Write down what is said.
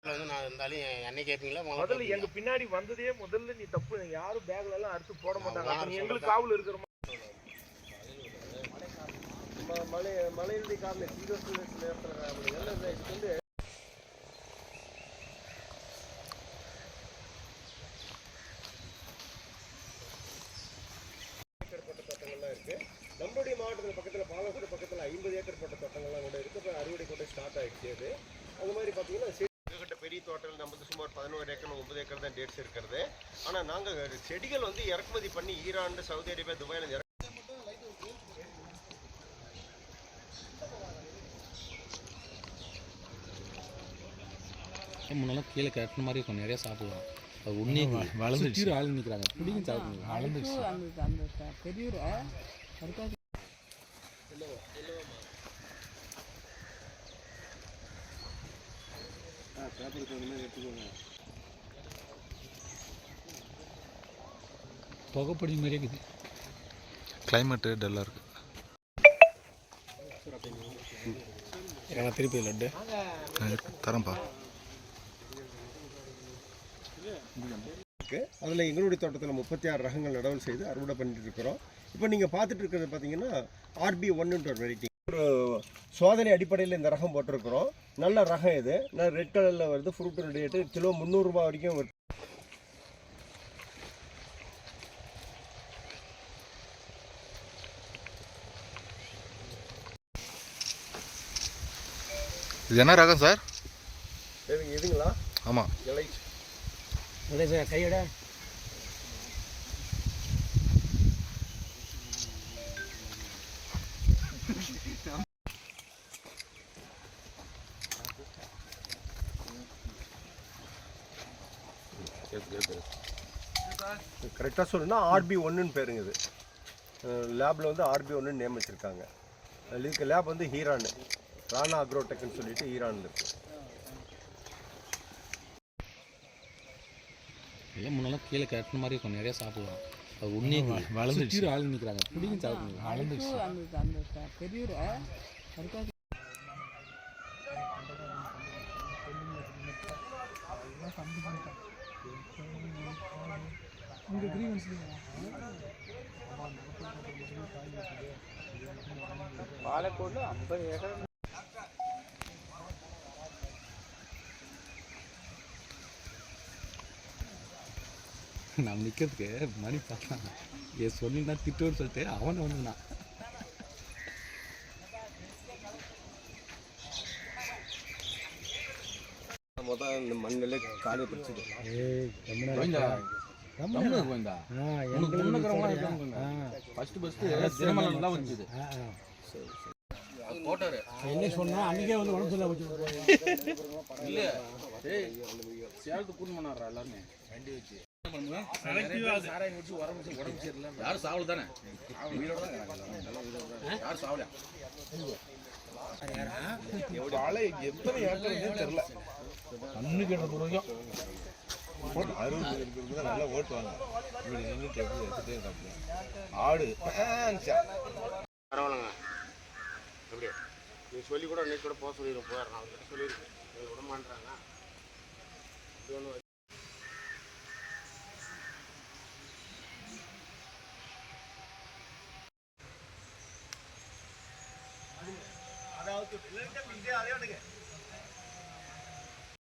நான் இருந்தாலும் என்ன கேட்பீங்களா? முதல்ல எங்க பின்னாடி வந்ததே முதல்ல நீ தப்பு. யாரும் பேக்ல எல்லாம் அறுத்து போட மாட்டாங்க. நீ எங்களுக்கு காவல் இருக்கிற மழையுடைய காரணம் சீரியஸ் நேரத்தில் எல்லாம் இதுக்கு வந்து நம்மளுடைய மாவட்டத்தில் பக்கத்தில் பாலக்கோடு பக்கத்தில் 50 ஏக்கர் பட்ட தோட்டங்கள்லாம் கூட இருக்குது. இப்போ அறுவடை கூட ஸ்டார்ட் ஆகிடுச்சு. அது அது மாதிரி பார்த்தீங்கன்னா எங்ககிட்ட பெரிய தோட்டங்கள் நமக்கு சுமார் 11 ஏக்கர் 9 ஏக்கர் தான் டேட்ஸ் இருக்கிறது. ஆனால் நாங்கள் செடிகள் வந்து இறக்குமதி பண்ணி ஈரான், சவுதி அரேபியா, துபாயில் முன்னெல்லாம் கீழே கட்டின மாதிரி இருக்கும். நிறைய சாப்பிடலாம். அது உண்மையே வளர்ந்துச்சு. ஆள் நிற்கிறாங்க பிடிக்கும் சாப்பிடுங்க. வளர்ந்துச்சு அந்த பெரிய புகைப்படி மாதிரியே இருக்குது. கிளைமேட்டு டல்லாக இருக்குது. ஏன்னா திருப்பி லட்டு தரேன்ப்பா. அதில் எங்களுடைய தோட்டத்தில் 36 ரகங்கள் நடவல் செய்து அறுவடை பண்ணிட்டு இருக்கிறோம். இப்போ நீங்கள் பார்த்துட்டு இருக்கிறது பார்த்தீங்கன்னா RB1ன்ற ஒரு வெரைட்டி. ஒரு சோதனை அடிப்படையில் இந்த ரகம் போட்டிருக்கிறோம். நல்ல ரகம் இது. நான் ரெட் கலரில் வருது. ஃப்ரூட் ரேட்டு கிலோ 300 ரூபா வரைக்கும் வருது. இது என்ன ரகம் சார்? எதுங்களா? ஆமாம். சார் கையோட கரெக்டாக சொல்லணும்னா RB1ன்னு பேருங்க. இது லேபில் வந்து RB1ன்னு நேம் வச்சுருக்காங்க. இதுக்கு லேப் வந்து ஈரான், ராணா அக்ரோடெக்னு சொல்லிட்டு ஈரான் இருக்குது. எல்லாம் முன்னெல்லாம் கீழே கட்டின மாதிரி இருக்கும். நிறைய சாப்பிடலாம். அது உண்மையே வளர்ந்துச்சு. ஆள் நிற்கிறாங்க பிடிக்கும் சாப்பிடுங்க. வளர்ந்துச்சு அந்த பெரிய பாலக்கோடு 50 ஏக்கர். நான் நிற்கிறதுக்கு மணி பார்த்தான். ஏன் சொன்னா திட்டுன்னு சொல்லிட்டு அவனை வந்துண்ணான். இந்த மண்ணில் காலை பிடிச்சிட்டு என்ன சொன்னா அன்னைக்கே வந்து உடம்பு சொல்ல வச்சு இல்ல சேலத்து கூட்டு பண்ணாரா எல்லாருமே வண்டி வச்சு யாரும் சாவல தானே? யாரும் சாவல. எத்தனை ஏக்கர் தெரியல. கண்ணு கேட்ட பிறகு 60 இருக்கிறது நல்லா ஓட்டுவாங்க. இப்படி நின்றுட்டு எடுத்துகிட்டே ஆடு பரவாயில்லங்க. அப்படியே நீ சொல்லி கூட அன்னைக்கு கூட போக சொல்லிடுவோம். போயிடுறேன். அவங்க சொல்லியிருக்கேன். விட மாட்டாங்க. அதாவது